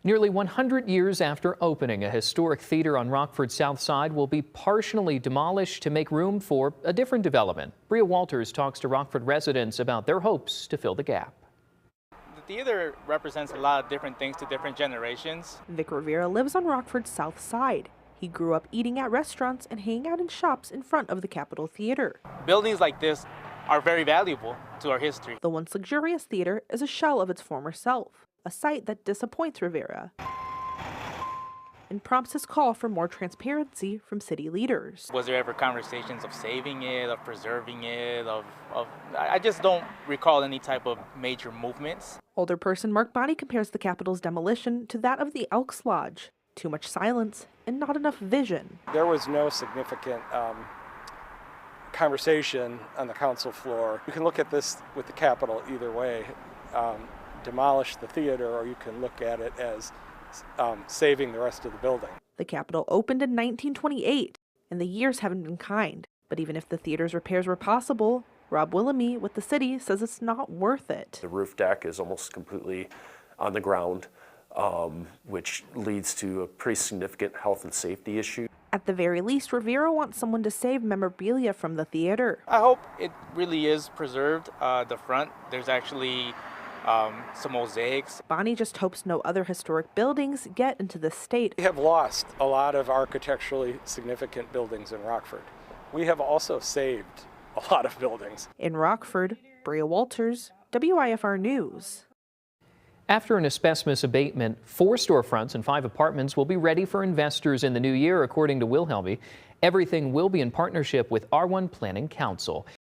Nearly 100 years after opening, a historic theater on Rockford's south side will be partially demolished to make room for a different development. Bria Walters talks to Rockford residents about their hopes to fill the gap. The theater represents a lot of different things to different generations. Vic Rivera lives on Rockford's south side. He grew up eating at restaurants and hanging out in shops in front of the Capitol Theater. Buildings like this are very valuable to our history. The once luxurious theater is a shell of its former self, a sight that disappoints Rivera and prompts his call for more transparency from city leaders. Was there ever conversations of saving it, of preserving it, I just don't recall any type of major movements. Alderperson Mark Bonney compares the Capitol's demolition to that of the Elks Lodge. Too much silence and not enough vision. There was no significant conversation on the council floor. You can look at this with the Capitol either way. Demolish the theater, or you can look at it as saving the rest of the building. The Capitol opened in 1928, and the years haven't been kind. But even if the theater's repairs were possible, Rob Willamy with the city says it's not worth it. The roof deck is almost completely on the ground, which leads to a pretty significant health and safety issue. At the very least, Rivera wants someone to save memorabilia from the theater. I hope it really is preserved. The front, there's actually some mosaics. Bonnie just hopes no other historic buildings get into this state. We have lost a lot of architecturally significant buildings in Rockford. We have also saved a lot of buildings. In Rockford, Bria Walters, WIFR News. After an asbestos abatement, 4 storefronts and 5 apartments will be ready for investors in the new year, according to Wilhelmy. Everything will be in partnership with R1 Planning Council.